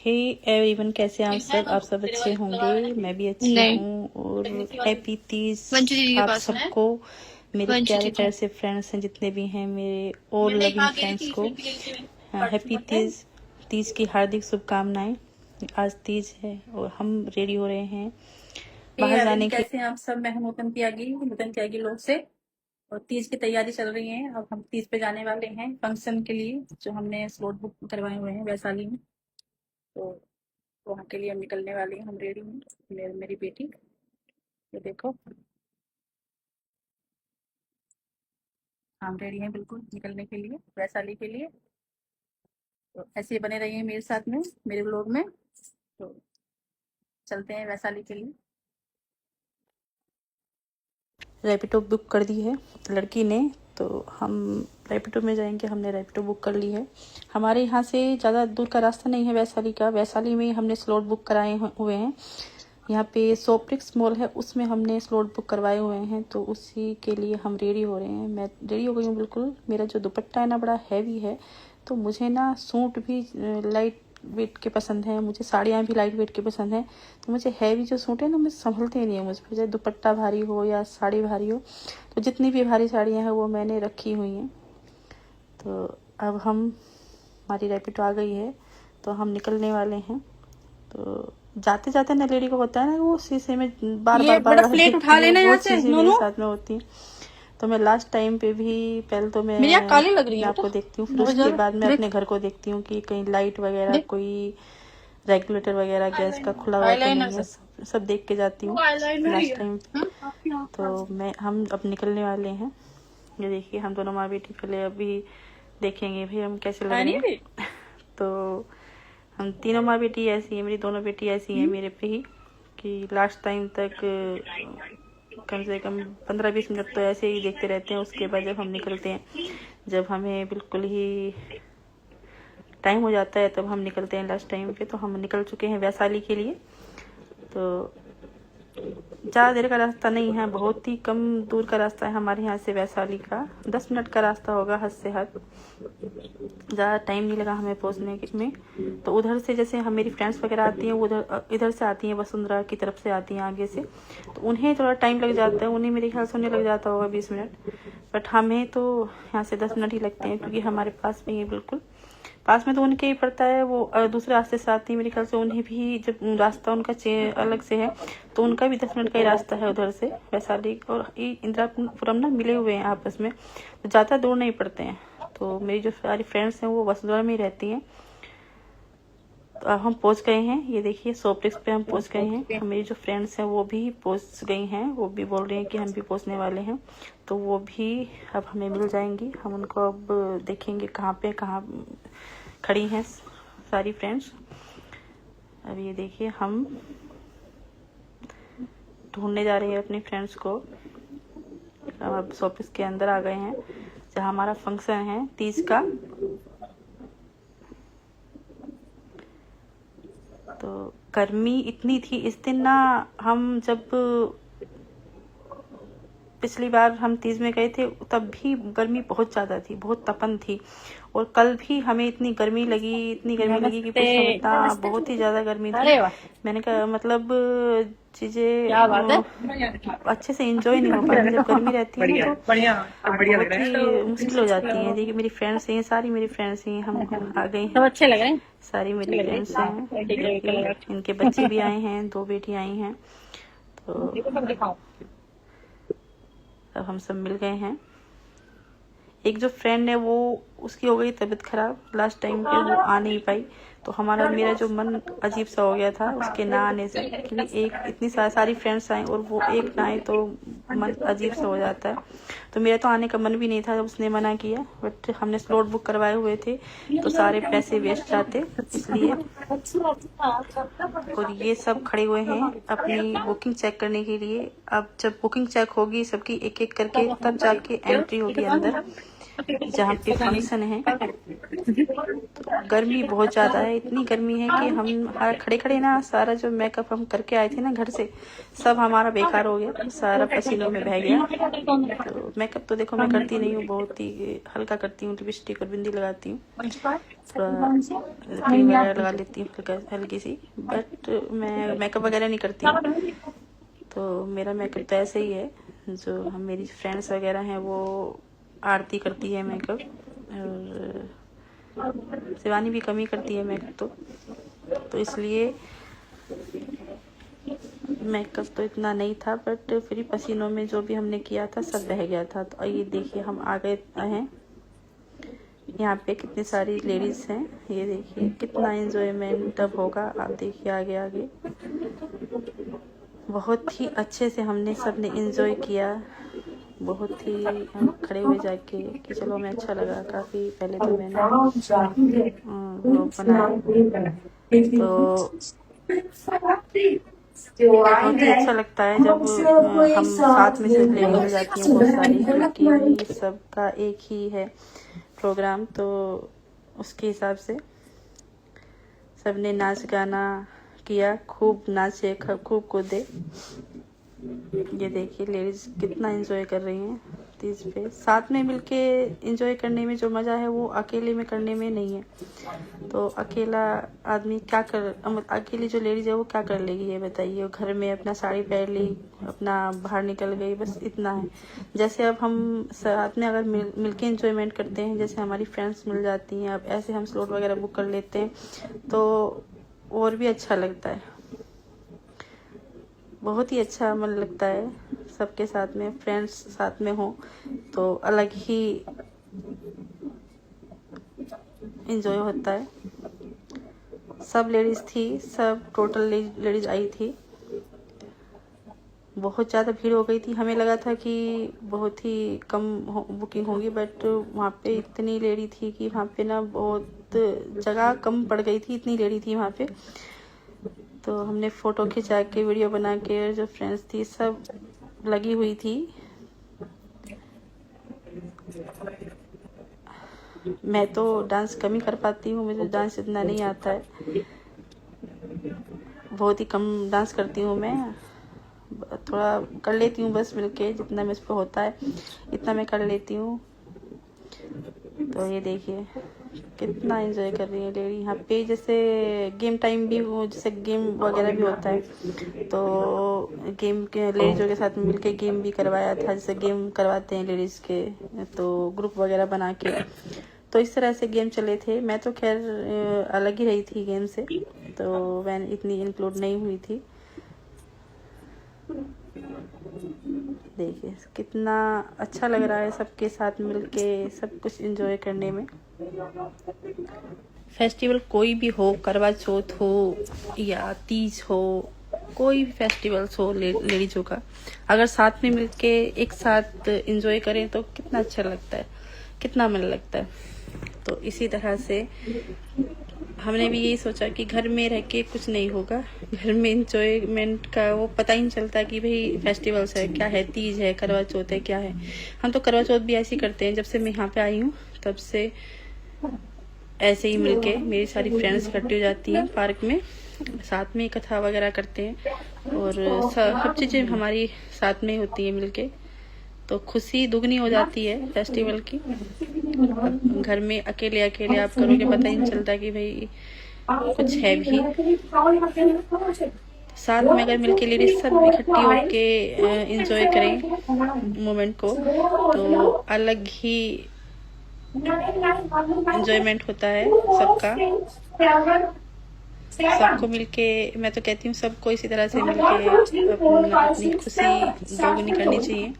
Hey everyone, कैसे हैं आप सब अच्छे होंगे। मैं भी अच्छी हूँ। और हैप्पी तीज आप सबको, मेरे प्यारे प्यारे से फ्रेंड्स हैं जितने भी हैं, मेरे और लविंग फ्रेंड्स को हैप्पी तीज। तीज की हार्दिक शुभकामनाएं। आज तीज है और हम रेडी हो रहे हैं बाहर जाने के। कैसे हैं आप सब? मैं हूँ नूतन त्यागी लोग से, और तीज की तैयारी चल रही है। अब हम तीज पे जाने वाले हैं फंक्शन के लिए, जो हमने स्लॉट बुक करवाए हुए हैं वैशाली में। तो वहाँ के लिए हम निकलने वाले हैं। हम रेडी हैं, मेरी बेटी, ये देखो हम रेडी हैं बिल्कुल निकलने के लिए, वैशाली के लिए। तो ऐसे ही बने रहिए मेरे साथ में, मेरे व्लॉग में। तो चलते हैं वैशाली के लिए। रैपिडो बुक कर दी है लड़की ने, तो हम रैपिडो में जाएंगे। हमने रैपिडो बुक कर ली है। हमारे यहाँ से ज़्यादा दूर का रास्ता नहीं है वैशाली का। वैशाली में हमने स्लॉट बुक कराए हुए हैं। यहाँ पे सोप्रिक्स मॉल है, उसमें हमने स्लॉट बुक करवाए हुए हैं। तो उसी के लिए हम रेडी हो रहे हैं। मैं रेडी हो गई हूँ बिल्कुल। मेरा जो दुपट्टा है ना, बड़ा हैवी है। तो मुझे ना सूट भी लाइट वेट के पसंद है, मुझे साड़ियाँ भी लाइट वेट के पसंद हैं। तो मुझे हैवी जो सूट है ना, मुझे संभलते नहीं है मुझ पर, चाहे दुपट्टा भारी हो या साड़ी भारी हो। तो जितनी भी भारी साड़ियाँ हैं वो मैंने रखी हुई हैं। तो अब हमारी रैपिडो आ गई है, तो हम निकलने वाले हैं। तो जाते जाते ना लेडी को होता है ना, वो शीशे में बार बार प्लेट उठा लेना, वो चीजें मेरे साथ में होती हैं। तो मैं लास्ट टाइम पे भी, पहले तो मैं काली लग रही है आपको देखती हूँ, फिर उसके बाद मैं अपने घर को देखती हूँ कि कहीं लाइट वगैरह, कोई रेगुलेटर वगैरह गैस का खुला हुआ तो नहीं है। सब देख के जाती हूँ लास्ट टाइम। तो हम अब निकलने वाले हैं। ये देखिए, हम दोनों माँ बेटी पहले अभी देखेंगे भाई हम कैसे लग रहे हैं। तो हम तीनों माँ बेटी ऐसी है, मेरी दोनों बेटी ऐसी हैं मेरे पे ही, कि लास्ट टाइम तक कम से कम 15-20 मिनट तो ऐसे ही देखते रहते हैं। उसके बाद जब हम निकलते हैं, जब हमें बिल्कुल ही टाइम हो जाता है, तब हम निकलते हैं लास्ट टाइम पे। तो हम निकल चुके हैं वैशाली के लिए। तो ज़्यादा देर का रास्ता नहीं है, बहुत ही कम दूर का रास्ता है हमारे यहाँ से वैशाली का। 10 मिनट का रास्ता होगा हद से हद, ज़्यादा टाइम नहीं लगा हमें पहुँचने में। तो उधर से जैसे हम, मेरी फ्रेंड्स वगैरह आती हैं, वो इधर से आती हैं, वसुंधरा की तरफ से आती हैं आगे से। तो उन्हें थोड़ा टाइम लग जाता है, उन्हें मेरे ख्याल से उन्हें लग जाता होगा 20 मिनट। बट हमें तो यहाँ से 10 मिनट ही लगते हैं, क्योंकि हमारे पास में ही बिल्कुल पास में तो उनके ही पड़ता है। वो दूसरे रास्ते से आती है मेरे ख्याल से। उन्हें भी जब रास्ता उनका अलग से है, तो उनका भी 10 मिनट का ही रास्ता है उधर से। वैशाली और इंदिरापुरम ना मिले हुए हैं आपस में, तो ज़्यादा दूर नहीं पड़ते हैं। तो मेरी जो सारी फ्रेंड्स हैं वो वसुंधरा में ही रहती हैं। तो अब हम पहुंच गए हैं। ये देखिए, सोप्रिक्स पे हम पहुंच गए हैं। मेरी जो फ्रेंड्स हैं वो भी पहुंच गई हैं, वो भी बोल रही हैं कि हम भी पहुंचने वाले हैं। तो वो भी अब हमें मिल जाएंगी। हम उनको अब देखेंगे कहाँ खड़ी हैं सारी फ्रेंड्स। अब ये देखिए, हम ढूंढने जा रहे हैं अपनी फ्रेंड्स को। अब सोप्रिक्स के अंदर आ गए हैं, जहाँ हमारा फंक्शन है तीज का। तो गर्मी इतनी थी इस दिन ना, हम जब पिछली बार हम तीज में गए थे तब भी गर्मी बहुत ज़्यादा थी, बहुत तपन थी। और कल भी हमें इतनी गर्मी लगी कि कुछ समझता, बहुत ही ज़्यादा गर्मी थी। मैंने कहा मतलब चीज़ें अच्छे से एंजॉय नहीं हो पाती जब गर्मी रहती है ना, तो बहुत ही मुश्किल हो जाती है। देखिए, मेरी फ्रेंड्स हैं, सारी मेरी फ्रेंड्स हैं, हम आ गए हैं, अच्छे लग रहे हैं, सारी मेरी फ्रेंड्स हैं। इनके बच्चे भी आए हैं, 2 बेटी आई हैं। तो अब हम सब मिल गए हैं। एक जो फ्रेंड है वो, उसकी हो गई तबीयत खराब, लास्ट टाइम पे वो आ नहीं पाई। तो मेरा जो मन अजीब सा हो गया था उसके ना आने से, क्योंकि एक इतनी सारी फ्रेंड्स आई और वो एक ना आए तो मन अजीब सा हो जाता है। तो मेरा तो आने का मन भी नहीं था जब उसने मना किया, बट हमने स्लॉट बुक करवाए हुए थे, तो सारे पैसे वेस्ट जाते इसलिए। और ये सब खड़े हुए हैं अपनी बुकिंग चेक करने के लिए। अब जब बुकिंग चेक होगी सबकी एक एक करके, तब जाके एंट्री होगी अंदर। जहाँ पे फंक्शन है। गर्मी बहुत ज़्यादा है, इतनी गर्मी है कि हम खड़े खड़े ना सारा जो मेकअप हम करके आए थे ना घर से, सब हमारा बेकार हो गया, सारा पसीनों में बह गया। तो मेकअप तो देखो मैं करती नहीं हूँ, बहुत ही हल्का करती हूँ, लिपस्टिक और बिंदी लगाती हूँ, थोड़ा क्रीम वगैरह लगा लेती हूँ हल्की सी, बट मैं मेकअप वगैरह नहीं करती हूँ। तो मेरा मेकअप तो ऐसे ही है, जो हम मेरी फ्रेंड्स वगैरह हैं वो आरती करती है मेकअप, और शिवानी भी कमी करती है मेकअप, तो इसलिए मेकअप तो इतना नहीं था, बट फिर पसीनों में जो भी हमने किया था सब बह गया था। तो ये देखिए हम आ गए हैं, यहाँ पे कितनी सारी लेडीज हैं, ये देखिए कितना एंजॉयमेंट अब होगा, आप देखिए आगे आगे। बहुत ही अच्छे से हमने सब ने एंजॉय किया, बहुत ही हम खड़े हुए जाके कि चलो हमें अच्छा लगा। काफ़ी पहले तो मैंने व्लॉग बनाया, तो बहुत ही अच्छा लगता है जब हम साथ में सब लेडी मिल जाती हैं बहुत सारी, क्योंकि सबका एक ही है प्रोग्राम, तो उसके हिसाब से सबने नाच गाना किया, खूब नाचे, खूब कूदे। ये देखिए लेडीज कितना एंजॉय कर रही हैं तीज पे। साथ में मिलके एंजॉय करने में जो मज़ा है वो अकेले में करने में नहीं है। तो अकेला आदमी क्या कर, अकेली जो लेडीज है वो क्या कर लेगी ये बताइए, घर में अपना साड़ी पहन ली, अपना बाहर निकल गई, बस इतना है। जैसे अब हम साथ में अगर मिलके एंजॉयमेंट करते हैं, जैसे हमारी फ्रेंड्स मिल जाती हैं, अब ऐसे हम स्लॉट वगैरह बुक कर लेते हैं तो और भी अच्छा लगता है, बहुत ही अच्छा मन लगता है सबके साथ में, फ्रेंड्स साथ में हो तो अलग ही एंजॉय होता है। सब लेडीज़ थी, सब टोटल लेडीज़ आई थी, बहुत ज़्यादा भीड़ हो गई थी। हमें लगा था कि बहुत ही कम बुकिंग होगी, बट वहाँ पे इतनी लेडी थी कि वहाँ पे ना बहुत जगह कम पड़ गई थी, इतनी लेडी थी वहाँ पे। तो हमने फ़ोटो खिंचा के, वीडियो बना के, जो फ्रेंड्स थी सब लगी हुई थी। मैं तो डांस कम ही कर पाती हूँ, मुझे डांस इतना नहीं आता है, बहुत ही कम डांस करती हूँ मैं, थोड़ा कर लेती हूँ बस मिलके, जितना मुझ पर होता है इतना मैं कर लेती हूँ। तो ये देखिए कितना एंजॉय कर रही है लेडी यहाँ पे। जैसे गेम टाइम भी हो, जैसे गेम वगैरह भी होता है, तो गेम के लेडीज़ों के साथ मिलके गेम भी करवाया था, जैसे गेम करवाते हैं लेडीज़ के, तो ग्रुप वगैरह बना के, तो इस तरह से गेम चले थे। मैं तो खैर अलग ही रही थी गेम से, तो मैं इतनी इंक्लूड नहीं हुई थी। देखिए कितना अच्छा लग रहा है सबके साथ मिलके सब कुछ एंजॉय करने में। फेस्टिवल कोई भी हो, करवा चौथ हो या तीज हो, कोई भी फेस्टिवल्स हो लेडीजों का, अगर साथ में मिलके एक साथ एंजॉय करें तो कितना अच्छा लगता है, कितना मन लगता है। तो इसी तरह से हमने भी यही सोचा कि घर में रह के कुछ नहीं होगा, घर में इंजॉयमेंट का वो पता ही नहीं चलता कि भाई फेस्टिवल्स है, क्या है, तीज है, करवा चौथ है, क्या है। हम तो करवा चौथ भी ऐसे ही करते हैं, जब से मैं यहाँ पे आई हूँ तब से ऐसे ही मिलके मेरी सारी फ्रेंड्स इकट्ठी हो जाती हैं पार्क में, साथ में कथा वगैरह करते हैं, और सब चीज़ें हमारी साथ में होती है मिलके, तो खुशी दुगनी हो जाती है फेस्टिवल की। घर में अकेले अकेले आप करोगे, पता ही नहीं चलता कि भाई कुछ है भी। साथ में अगर मिलके लेडीज सब इकट्ठी होके एंजॉय करें मोमेंट को, तो अलग ही एंजॉयमेंट होता है सबका। सबको मिलके, मैं तो कहती हूँ सबको इसी तरह से मिलके अपनी खुशी दोगुनी करनी चाहिए।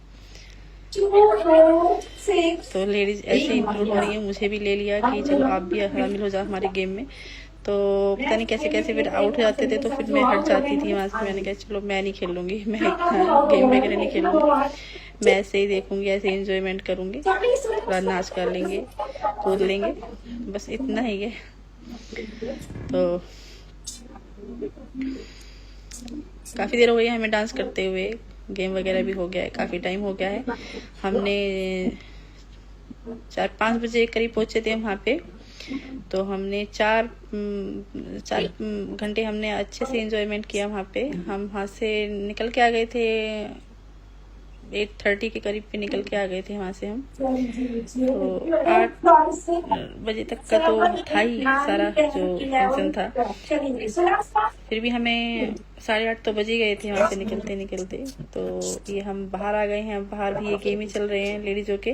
तो लेडीज ऐसे इंक्लूड हो रही है, मुझे भी ले लिया कि चलो आप भी शामिल हो जाओ हमारे गेम में। तो पता नहीं कैसे कैसे फिर आउट हो जाते थे, तो फिर मैं हट जाती थी वहाँ से। मैंने कहा चलो मैं नहीं खेलूंगी, मैं गेम वगैरह नहीं खेलूंगी, मैं ऐसे ही देखूंगी, ऐसे एंजॉयमेंट करूंगी, थोड़ा नाच कर लेंगे, कूद लेंगे, बस इतना ही है। तो काफ़ी देर हो गई है हमें डांस करते हुए, गेम वगैरह भी हो गया है, काफ़ी टाइम हो गया है। हमने 4-5 बजे करीब पहुंचे थे वहाँ पे। तो हमने 4 घंटे हमने अच्छे से एंजॉयमेंट किया वहाँ पे। हम वहाँ से निकल के आ गए थे 8:30 के करीब पे निकल के आ गए थे वहाँ से हम। तो 8 बजे तक का तो था ही सारा जो फंक्शन था। फिर भी हमें 8:30 तो बज ही गए थे वहाँ से निकलते निकलते। तो ये हम बाहर आ गए हैं। बाहर भी ये गेम ही चल रहे हैं लेडीजों के।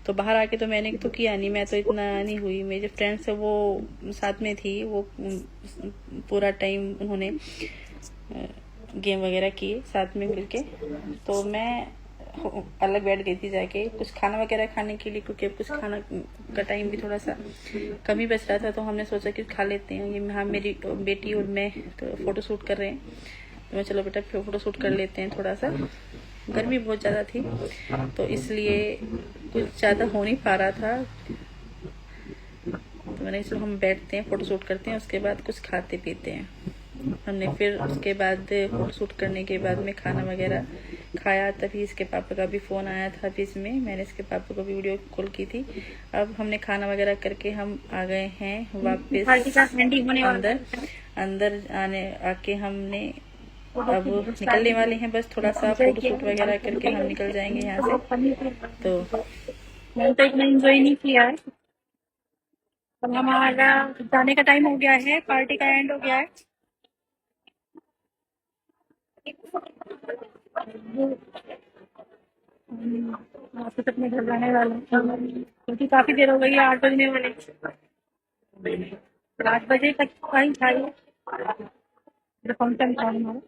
तो बाहर आके तो मैंने तो किया नहीं, मैं तो इतना नहीं हुई। मेरे फ्रेंड्स है वो साथ में थी, वो पूरा टाइम उन्होंने गेम वगैरह किए साथ में मिलके। तो मैं अलग बैठ गई थी जाके कुछ खाना वगैरह खाने के लिए, क्योंकि कुछ खाना का टाइम भी थोड़ा सा कम ही बच रहा था। तो हमने सोचा कि खा लेते हैं। ये हाँ मेरी बेटी और मैं तो फोटो शूट कर रहे हैं। तो मैं चलो बेटा फोटो शूट कर लेते हैं। थोड़ा सा गर्मी बहुत ज़्यादा थी तो इसलिए कुछ ज़्यादा हो नहीं पा रहा था। तो मैंने चलो हम बैठते हैं फोटो शूट करते हैं, उसके बाद कुछ खाते पीते हैं। हमने फिर उसके बाद फोटो शूट करने के बाद में खाना वगैरह खाया। तभी इसके पापा का भी फ़ोन आया था बीच में, मैंने इसके पापा को भी वीडियो कॉल की थी। अब हमने खाना वगैरह करके हम आ गए हैं वापस अंदर। अंदर आके हमने अब निकलने वाले हैं। बस थोड़ा सा फोटो शूट वगैरह करके हम निकल जाएंगे यहाँ से। तो मैंने तो इतना एंजॉय नहीं किया है। अब हमारा जाने का टाइम हो गया है, पार्टी का एंड हो गया है। वापस अपने घर जाने वाले हैं क्योंकि काफी देर हो गई है, 8 बजने वाले। 8 बजे तक का ही था ये जो फंक्शन था हमारा।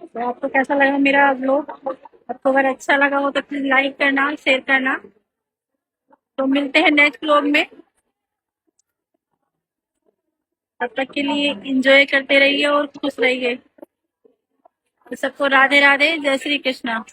तो आपको कैसा लगा मेरा व्लॉग? आपको अगर अच्छा लगा हो तो प्लीज लाइक करना, शेयर करना। तो मिलते हैं नेक्स्ट व्लॉग में। तब तक के लिए एंजॉय करते रहिए और खुश रहिए। तो सबको राधे राधे, जय श्री कृष्णा।